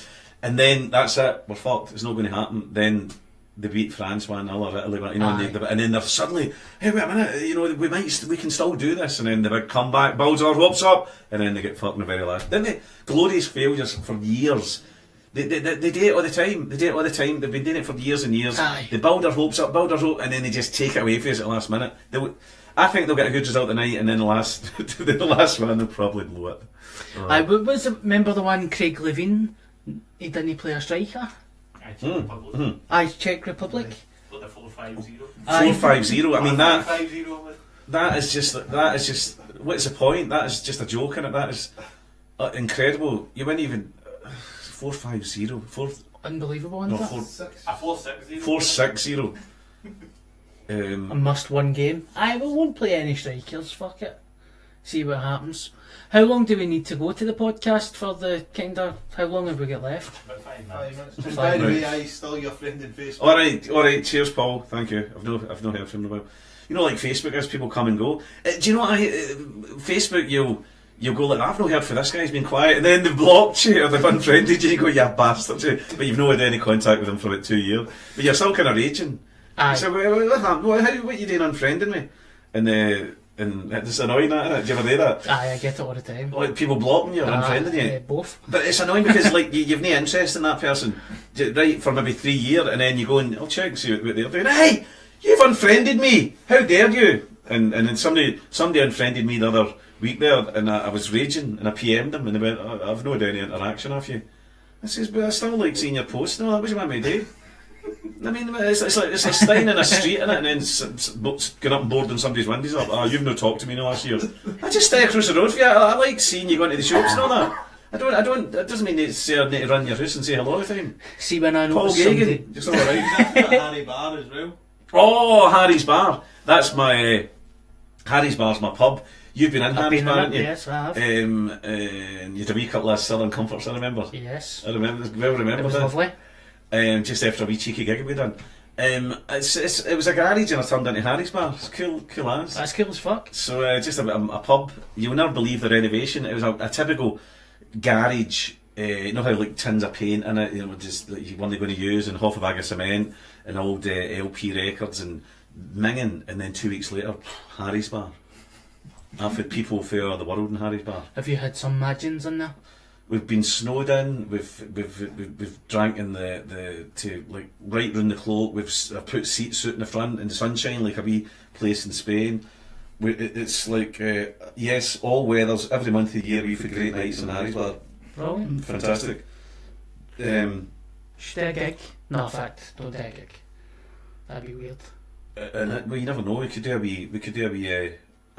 and then that's it. We're fucked. It's not going to happen. Then they beat France 1-0 or Italy, you know, Aye. and then they're suddenly, hey, wait a minute, you know, we can still do this, and then the big comeback, builds our hopes up, and then they get fucked in the very last. Didn't they? Glorious failures for years. They do it all the time. They've been doing it for years and years. Aye. They build their hopes up, and then they just take it away from us at the last minute. I think they'll get a good result tonight, and then the last one they'll probably blow it. I remember the one Craig Levine. He didn't play a striker. Czech Republic. Got the 4-5-0. 4-5-0. I mean that 5-0. that is just what's the point? That is just a joke in it. That is incredible. You wouldn't even 4-5-0. Unbelievable, No, isn't it? 4-6-0. 4-6-0. A must-win game. We won't play any strikers. Fuck it. See what happens. How long do we need to go to the podcast for the kind of? How long have we got left? About 5 5 minutes. minutes. And Fine. by the way, I still your friend in Facebook. All right. Cheers, Paul. Thank you. I've not heard from him about. You know, like Facebook, as people come and go. Do you know what? Facebook, you'll go like, I've not heard from this guy. He's been quiet, and then they've blocked you or they've unfriended you. You go, yeah, bastard. But you've not had any contact with him for about 2 years. But you're still kind of raging. Aye. So what happened? What are you doing unfriending me? And it's annoying, that, isn't it? Do you ever do that? Aye, I get it all the time. Like people blocking you or unfriending you? Both. But it's annoying because like you've no interest in that person, right, for maybe 3 years, and then you go and I'll check and see what they're doing. Hey, you've unfriended me! How dare you? And then somebody unfriended me the other week there, and I was raging, and I PM'd them, and they went, I've not had any interaction with you. I says, but I still like seeing your posts. No, that was what I do. I mean, it's like staying in a street in it, and then going up and boarding somebody's windows up. Oh, you've not talked to me in the last year. I just stay across the road for you. I like seeing you going to the shops and all that. I don't. That doesn't mean it's I need to run your house and say hello to him. See when I know Paul somebody. Gagan, just all right. Harry Bar as well. Oh, Harry's Bar. That's my Harry's Bar's my pub. You've been in Harry's Bar, haven't you? Yes, I have. And you had a wee couple of Southern Comforts. I remember. Yes. I remember It was that. lovely. Just after a wee cheeky gig we done. It was a garage and I turned into Harry's Bar. It's cool as. That's cool as fuck. So just a pub. You'll never believe the renovation. It was a typical garage. You know how like tins of paint in it, you know, just like you weren't going to use, and half a bag of cement and old LP records and minging, and then 2 weeks later, Harry's Bar. I've had people for the world in Harry's Bar. Have you had some Magins in there? We've been snowed in. We've drank in the to like right round the cloak. I've put seats out in the front in the sunshine like a wee place in Spain. It's like yes, all weathers every month of the year. We've had great nights in Harry's Bar. Brilliant. Fantastic. Should do a gig? No, in fact, don't do a gig. That'd be weird. And well, you never know. We could do a wee.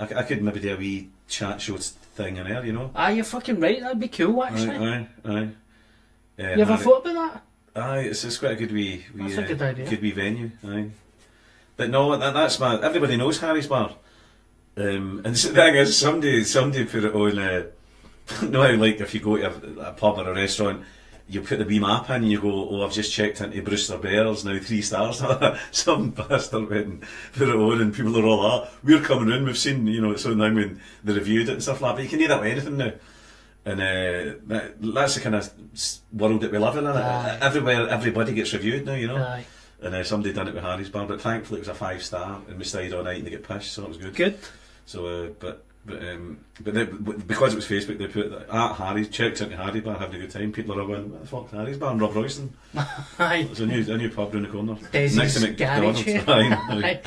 I could maybe do a wee chat show thing in there. You know. Aye, you're fucking right. That'd be cool, actually. Aye. You ever thought about that? Aye, it's quite a good wee That's a good idea. Good wee venue. Aye. But no, that's my. Everybody knows Harry's Bar. And the thing is, somebody put it on. No, like if you go to a pub or a restaurant, you put the wee map in and you go, oh, I've just checked into Brewster Bears, now 3 stars. Some bastard went and put it on and people are all we're coming in, we've seen, you know, it's on them when they reviewed it and stuff like that, but you can do that with anything now. And that's the kind of world that we live in, isn't it? Everywhere, everybody gets reviewed now, you know. Aye. And somebody done it with Harry's Bar, but thankfully it was a 5-star and we stayed all night and they get pissed, so it was good. Good. So, but because it was Facebook, they put at Harry's, checked into Harry's Bar, having a good time. People are all going, what the fuck's Harry's Bar? And Rob Royston. Aye. It's a new pub round the corner. Desi's Next to McDonald's. garage. Aye.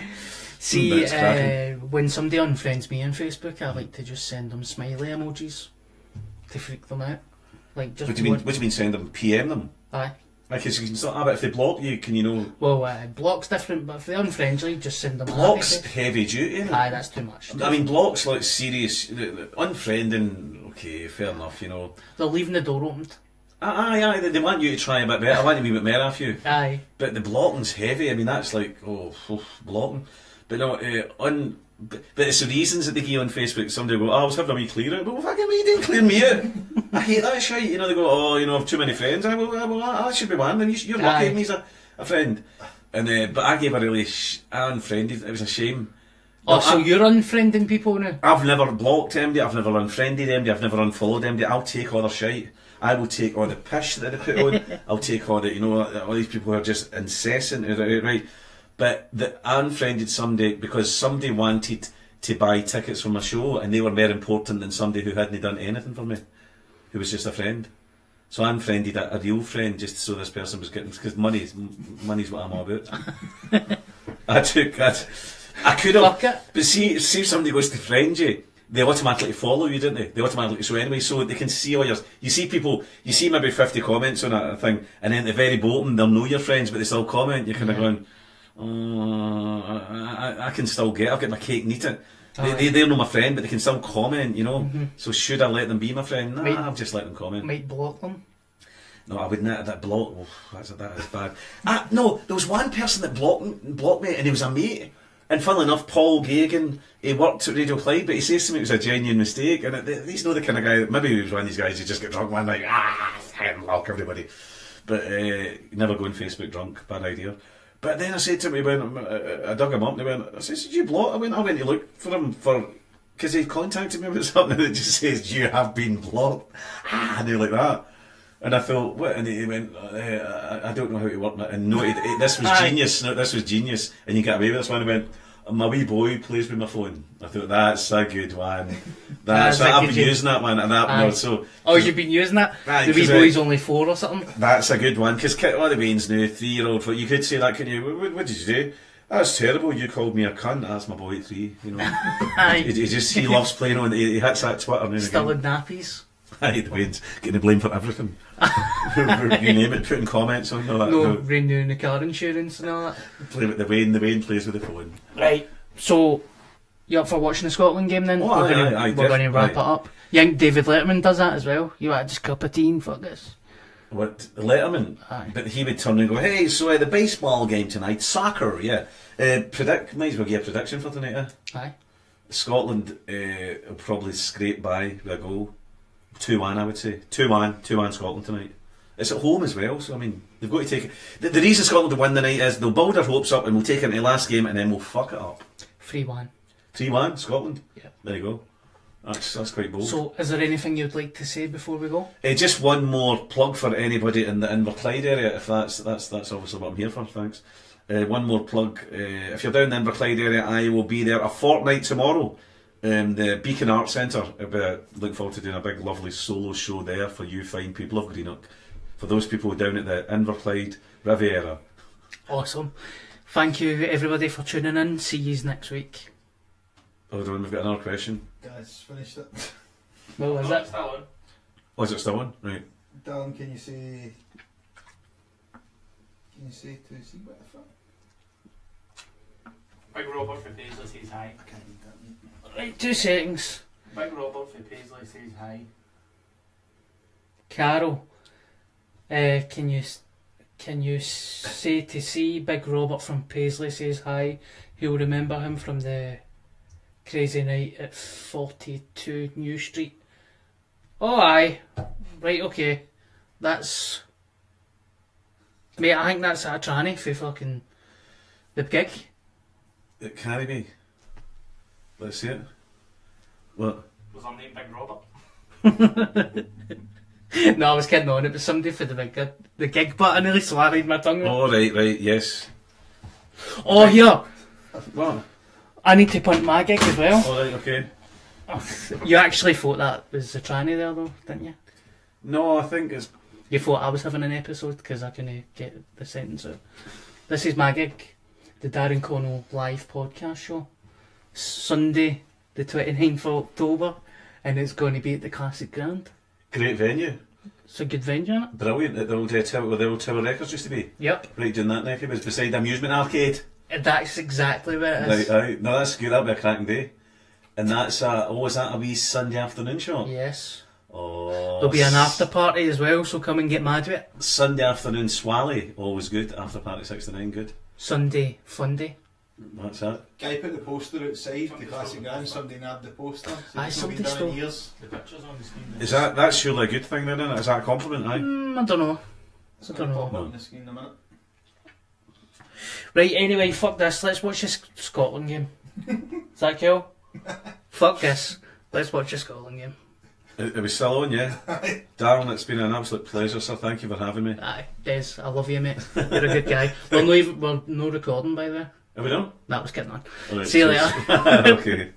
See, It's cracking. when somebody unfriends me on Facebook, I like to just send them smiley emojis to freak them out. Like just. What do you mean send them? PM them? Aye. Because you can still, but if they block you, can you know? Well, block's different, but if they're unfriendly, just send them. a Blocks happy face. heavy duty. Isn't it? Aye, that's too much. I mean, blocks like serious unfriending. Okay, fair enough. You know. They're leaving the door opened. Aye. They want you to try a bit better. I want to be a bit more off you. Aye. But the blocking's heavy. I mean, that's like blocking. But no, but it's the reasons that they give you on Facebook. Somebody will go, I was having a wee clear out. But well, fucking me, didn't clear me out. I hate that shit. You know, they go, oh, you know, I've too many friends. I should be one. Then you're lucky. Aye. Me's a friend. And but I gave I unfriended. It was a shame. Oh, No, so you're unfriending people now? I've never blocked anybody. I've never unfriended anybody. I've never unfollowed anybody. I'll take all their shite. I will take all the pish that they put on. I'll take all the, you know, all these people who are just incessant, right? But I unfriended somebody because somebody wanted to buy tickets for my show, and they were more important than somebody who hadn't done anything for me, who was just a friend. So I unfriended a real friend just so this person was getting, because money's what I'm all about. I took that. I could have, but see if somebody goes to friend you, they automatically follow you, don't they? They automatically, so anyway, so they can see all your, you see people, you see maybe 50 comments on a thing, and then at the very bottom they'll know your friends, but they still comment. You're kind of going, I can still I've got my cake and eat it. They're not my friend, but they can still comment, you know. So should I let them be my friend? Nah, I'll just let them comment. Might block them. No, I wouldn't. That block, that is bad. No, there was one person that blocked me, and he was a mate. And funnily enough, Paul Gagan, he worked at Radio Clyde, but he says to me it was a genuine mistake. And he's not the kind of guy, maybe he was one of these guys who just get drunk one night, block everybody. But never go on Facebook drunk, bad idea. But then I said to him, I dug him up, and he went, I said, did you block? I went to look for him because he contacted me with something that just says, you have been blocked. And he like that. And I thought, what? And he went, I don't know how to work that. And no, this was genius. No, this was genius. And you got away with this one. He went, my wee boy plays with my phone. I thought, that's a good one. I've been using that one. And you've been using that? The wee boy's only 4 or something? That's a good one. Because all the Wayne's now, 3-year-old, you could say that, couldn't you? What did you do? That's terrible. You called me a cunt. That's my boy at 3. You know, he loves playing on. He hits that Twitter. Still in nappies. The Wayne's getting the blame for everything. You name it, putting comments on all that. No, renewing the car insurance and all that. Play with the Wayne plays with the phone. Right, so you up for watching the Scotland game then? Oh, we're going to wrap it up. You think David Letterman does that as well? You want just cup of tea and fuck this? What, Letterman? Aye. But he would turn and go, hey, so the baseball game tonight, soccer, yeah. Might as well give a prediction for tonight, Aye. Scotland will probably scrape by with a goal. 2-1, I would say. 2-1 Scotland tonight. It's at home as well, so I mean, they've got to take it. The reason Scotland will win the night is they'll build their hopes up and we'll take it into the last game and then we'll fuck it up. 3-1. 3-1, Scotland? Yeah. There you go. That's quite bold. So, is there anything you'd like to say before we go? Just one more plug for anybody in the Inverclyde area, if that's obviously what I'm here for, thanks. One more plug. If you're down the Inverclyde area, I will be there a fortnight tomorrow. The Beacon Arts Centre. Looking forward to doing a big lovely solo show there for you fine people of Greenock, for those people down at the Inverclyde Riviera. Awesome. Thank you everybody for tuning in. See you next week. Hold on, we've got another question. Guys, finished it. Well, is it? Oh, is it still on? Right. Darren, can you say to see what the fuck? Big Robert for Paisley says hi. I can't read that. Right, 2 seconds. Big Robert for Paisley says hi. Carol, can you say to see Big Robert from Paisley says hi? He'll remember him from the crazy night at 42 New Street. Oh aye, right, okay. That's, mate, I think that's a tranny for fucking the gig. It can be. Let's see it. What? Was her name Big Robert? No, I was kidding on. It was somebody for the gig, but I nearly swallowed my tongue. Oh, right, yes. Oh, here. What? I need to punt my gig as well. Oh, right, okay. You actually thought that was the tranny there, though, didn't you? No, I think it's... You thought I was having an episode because I couldn't get the sentence out. This is my gig, the Darren Connell live podcast show. Sunday, the 29th of October, and it's going to be at the Classic Grand. Great venue. It's a good venue, isn't it? Brilliant. At the old Tower, where the old Tower Records used to be. Yep. Right down that neck. It was beside the amusement arcade. That's exactly where it is. Right. No, that's good. That'll be a cracking day. And that's is that a wee Sunday afternoon shot? Yes. Oh. There'll be an after party as well, so come and get mad with it. Sunday afternoon Swally, always good. After party 69, good. Sunday Funday. That's that. Guy put the poster outside the Classic Grand. Somebody nabbed the poster. Aye, somebody stole. The pictures on the screen. Is that's surely a good thing then, isn't it? Is that a compliment, aye? I don't know. I don't Pop know. up on the screen in a minute. Right, anyway, fuck this. Let's watch this Scotland game. Is that cool? Fuck this. Let's watch the Scotland game. It was still on, yeah. Darren, it's been an absolute pleasure, sir. Thank you for having me. Aye, Des, I love you, mate. You're a good guy. We're no recording, by the way. Have we done? That was kidding on. All right, See you cheers. later. Okay.